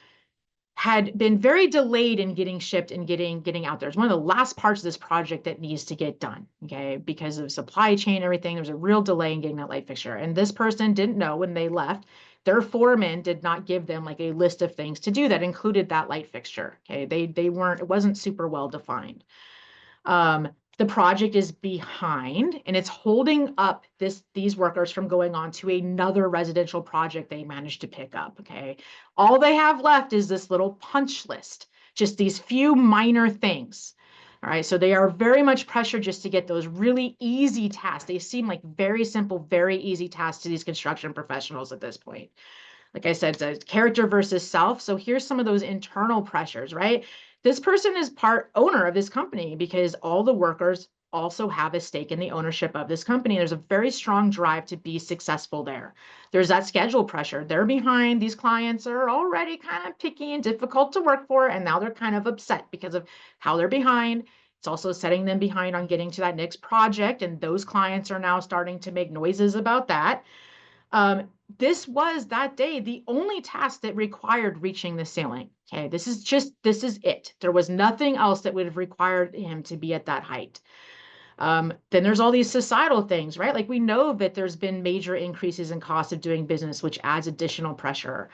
had been very delayed in getting shipped and getting out there. It's one of the last parts of this project that needs to get done, okay? Because of supply chain and everything, there's a real delay in getting that light fixture. And this person didn't know when they left. Their foreman did not give them like a list of things to do that included that light fixture, okay? They weren't, it wasn't super well defined. Um, the project is behind and it's holding up these workers from going on to another residential project they managed to pick up, okay? All they have left is this little punch list, just these few minor things. All right, so they are very much pressured just to get those really easy tasks. They seem like very simple, very easy tasks to these construction professionals at this point. Like I said, it's a character versus self. So here's some of those internal pressures, right? This person is part owner of this company because all the workers also have a stake in the ownership of this company. There's a very strong drive to be successful there. There's that schedule pressure. They're behind. These clients are already kind of picky and difficult to work for, and now they're kind of upset because of how they're behind. It's also setting them behind on getting to that next project, and those clients are now starting to make noises about that. This was that day the only task that required reaching the ceiling. Okay, this is it. There was nothing else that would have required him to be at that height. Then there's all these societal things, right? Like we know that there's been major increases in cost of doing business, which adds additional pressure.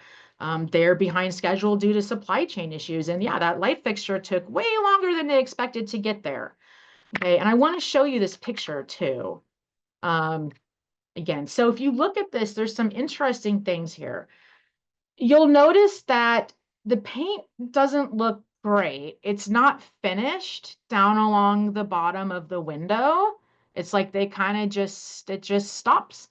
They're behind schedule due to supply chain issues. And yeah, that light fixture took way longer than they expected to get there. Okay, and I want to show you this picture too. Um, Again. So if you look at this, there's some interesting things here. You'll notice that the paint doesn't look great. It's not finished down along the bottom of the window. It's like they kind of it just stops.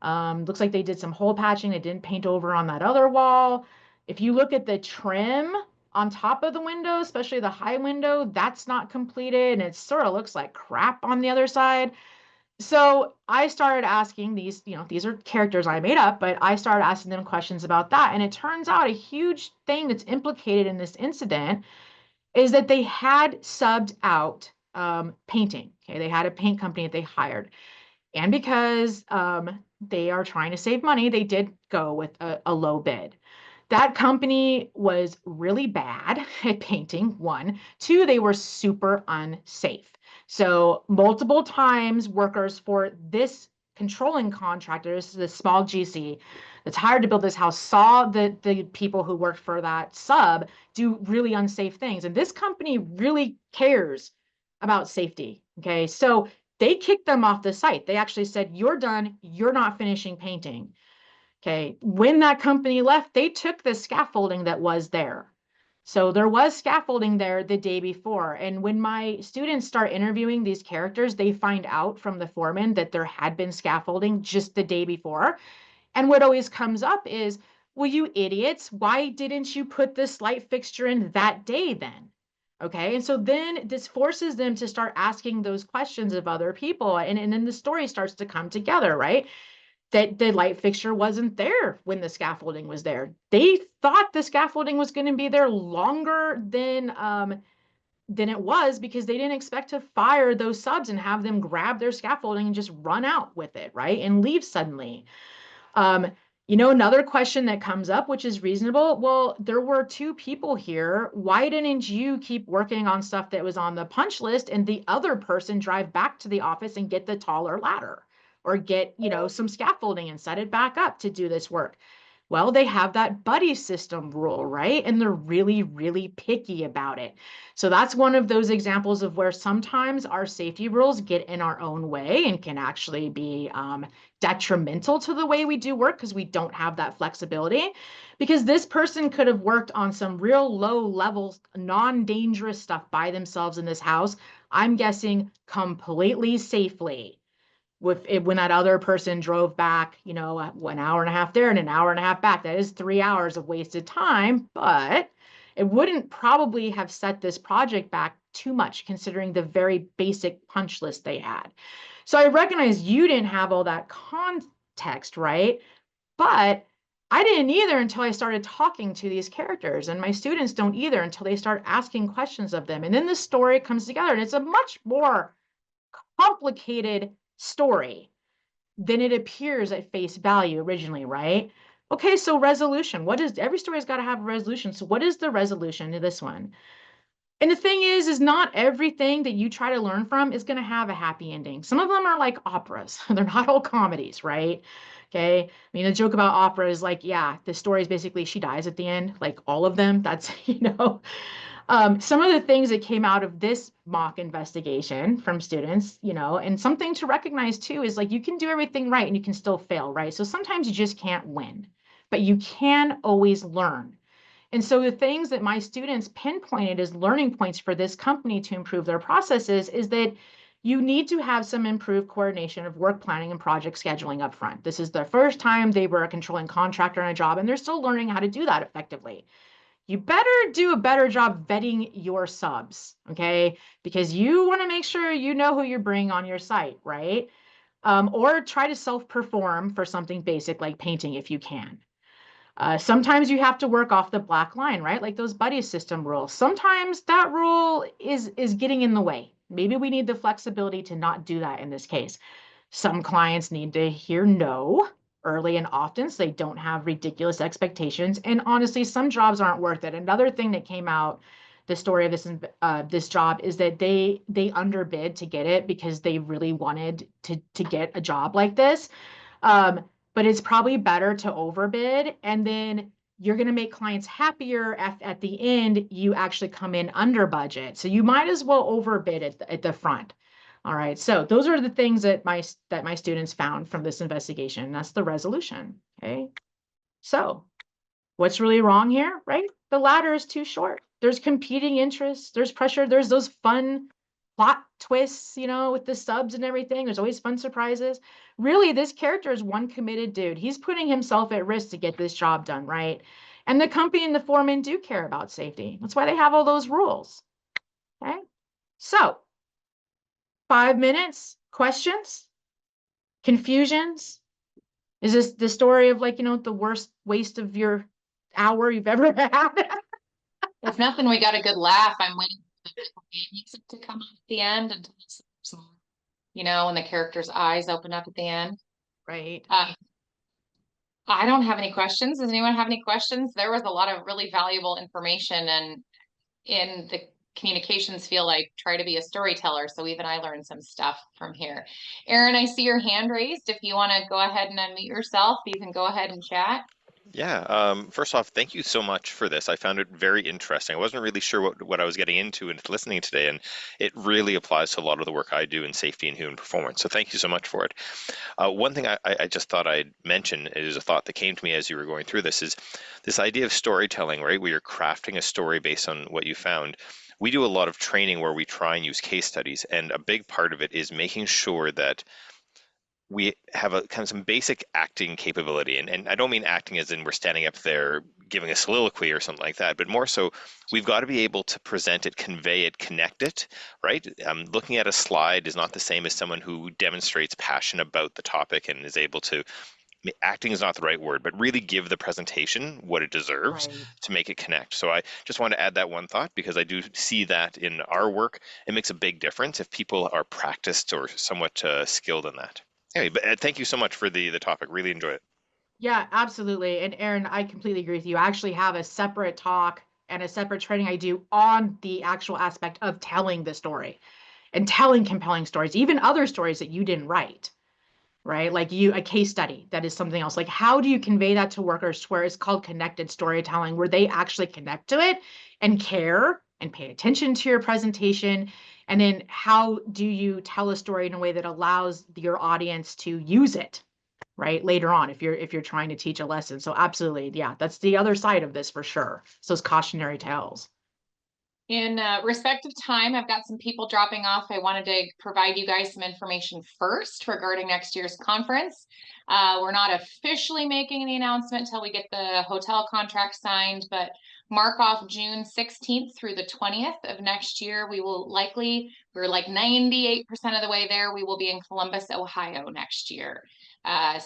Looks like they did some hole patching. They didn't paint over on that other wall. If you look at the trim on top of the window, especially the high window, that's not completed and it sort of looks like crap on the other side. So I started asking these, these are characters I made up, but I started asking them questions about that. And it turns out a huge thing that's implicated in this incident is that they had subbed out painting. Okay, they had a paint company that they hired. And because they are trying to save money, they did go with a low bid. That company was really bad at painting, one. Two, they were super unsafe. So multiple times workers for this controlling contractor, this is a small GC that's hired to build this house, saw the people who worked for that sub do really unsafe things. And this company really cares about safety. Okay, so they kicked them off the site. They actually said, you're done, you're not finishing painting. Okay, when that company left, they took the scaffolding that was there. So there was scaffolding there the day before. And when my students start interviewing these characters, they find out from the foreman that there had been scaffolding just the day before. And what always comes up is, well, you idiots, why didn't you put this light fixture in that day then? Okay. And so then this forces them to start asking those questions of other people. And then the story starts to come together, right? That the light fixture wasn't there when the scaffolding was there. They thought the scaffolding was going to be there longer than it was because they didn't expect to fire those subs and have them grab their scaffolding and just run out with it, right? And leave suddenly. Um, another question that comes up, which is reasonable. Well, there were two people here. Why didn't you keep working on stuff that was on the punch list and the other person drive back to the office and get the taller ladder or get, some scaffolding and set it back up to do this work? Well, they have that buddy system rule, right? And they're really, really picky about it. So that's one of those examples of where sometimes our safety rules get in our own way and can actually be detrimental to the way we do work because we don't have that flexibility. Because this person could have worked on some real low level, non-dangerous stuff by themselves in this house, I'm guessing completely safely with it, when that other person drove back, 1 hour and a half there and an hour and a half back. That is 3 hours of wasted time, but it wouldn't probably have set this project back too much considering the very basic punch list they had. So I recognize you didn't have all that context, right? But I didn't either until I started talking to these characters, and my students don't either until they start asking questions of them. And then the story comes together, and it's a much more complicated story than it appears at face value originally, right? Okay, so resolution. What is every story's got to have a resolution. So what is the resolution to this one? And the thing is not everything that you try to learn from is going to have a happy ending. Some of them are like operas. They're not all comedies, right? Okay. I mean, the joke about opera is like, yeah, the story is basically she dies at the end, like all of them. That's, some of the things that came out of this mock investigation from students, and something to recognize too is like you can do everything right and you can still fail, right? So sometimes you just can't win, but you can always learn. And so the things that my students pinpointed as learning points for this company to improve their processes is that you need to have some improved coordination of work planning and project scheduling up front. This is the first time they were a controlling contractor on a job, and they're still learning how to do that effectively. You better do a better job vetting your subs, okay? Because you want to make sure you know who you're bringing on your site, right? Or try to self-perform for something basic like painting if you can. Sometimes you have to work off the black line, right? Like those buddy system rules. Sometimes that rule is getting in the way. Maybe we need the flexibility to not do that in this case. Some clients need to hear no early and often so they don't have ridiculous expectations. And honestly, some jobs aren't worth it. Another thing that came out, the story of this job is that they underbid to get it because they really wanted to get a job like this. Um, but it's probably better to overbid and then you're going to make clients happier at the end. You actually come in under budget. So you might as well overbid at the front. All right. So those are the things that my students found from this investigation. That's the resolution. Okay. So what's really wrong here, right? The ladder is too short. There's competing interests, there's pressure, there's those fun plot twists, with the subs and everything. There's always fun surprises. Really, this character is one committed dude. He's putting himself at risk to get this job done, right? And the company and the foreman do care about safety. That's why they have all those rules. Okay. So 5 minutes, questions, confusions. Is this the story of the worst waste of your hour you've ever had? If nothing, we got a good laugh. I'm waiting for the game music to come up at the end and when the character's eyes open up at the end. Right. I don't have any questions. Does anyone have any questions? There was a lot of really valuable information, and in the communications field, like try to be a storyteller. So even I learned some stuff from here. Erin, I see your hand raised. If you want to go ahead and unmute yourself, you can go ahead and chat. Yeah, first off, thank you so much for this. I found it very interesting. I wasn't really sure what I was getting into and listening today, and it really applies to a lot of the work I do in safety and human performance. So thank you so much for it. One thing I just thought I'd mention is a thought that came to me as you were going through this is this idea of storytelling, right? Where you're crafting a story based on what you found. We do a lot of training where we try and use case studies, and a big part of it is making sure that we have a kind of some basic acting capability. And I don't mean acting as in we're standing up there giving a soliloquy or something like that, but more so we've got to be able to present it, convey it, connect it, right? Looking at a slide is not the same as someone who demonstrates passion about the topic and is able to, acting is not the right word, but really give the presentation what it deserves Right. to make it connect. So I just want to add that one thought because I do see that in our work. It makes a big difference if people are practiced or somewhat skilled in that. Anyway, but thank you so much for the topic. Really enjoy it. Yeah, absolutely. And Aaron, I completely agree with you. I actually have a separate talk and a separate training I do on the actual aspect of telling the story and telling compelling stories, even other stories that you didn't write, right? Like a case study, that is something else. Like, how do you convey that to workers where it's called connected storytelling, where they actually connect to it and care and pay attention to your presentation? And then how do you tell a story in a way that allows your audience to use it, right, later on if you're trying to teach a lesson? So absolutely, yeah, that's the other side of this for sure. So it's cautionary tales. In respect of time, I've got some people dropping off. I wanted to provide you guys some information first regarding next year's conference. We're not officially making the announcement until we get the hotel contract signed, but mark off June 16th through the 20th of next year. We're like 98% of the way there. We will be in Columbus, Ohio next year.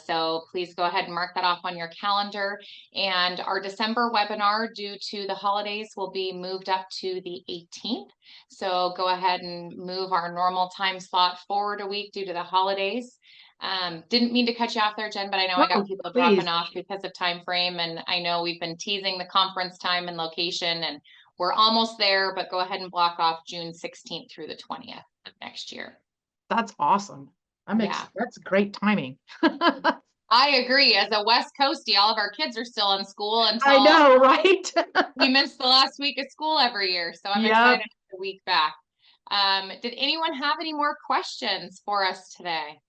So please go ahead and mark that off on your calendar. And our December webinar, due to the holidays, will be moved up to the 18th. So go ahead and move our normal time slot forward a week due to the holidays. Didn't mean to cut you off there, Jen, but I know I got No, people please. dropping off because of time frame. And I know we've been teasing the conference time and location, and we're almost there, but go ahead and block off June 16th through the 20th of next year. That's awesome. Yeah. That's great timing. I agree. As a West Coastie, all of our kids are still in school I until know, right? we miss the last week of school every year. So I'm Yep. excited for the week back. Did anyone have any more questions for us today?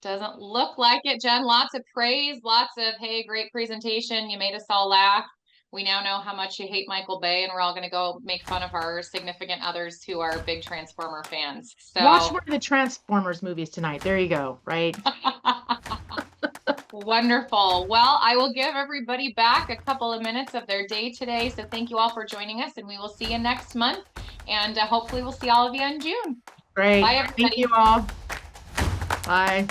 Doesn't look like it, Jen. Lots of praise, lots of, hey, great presentation. You made us all laugh. We now know how much you hate Michael Bay, and we're all going to go make fun of our significant others who are big Transformer fans. Watch So one of the Transformers movies tonight. There you go, right? wonderful. Well, I will give everybody back a couple of minutes of their day today. So thank you all for joining us, and we will see you next month. And hopefully we'll see all of you in June. Great. Bye, everybody. Thank you all. Bye.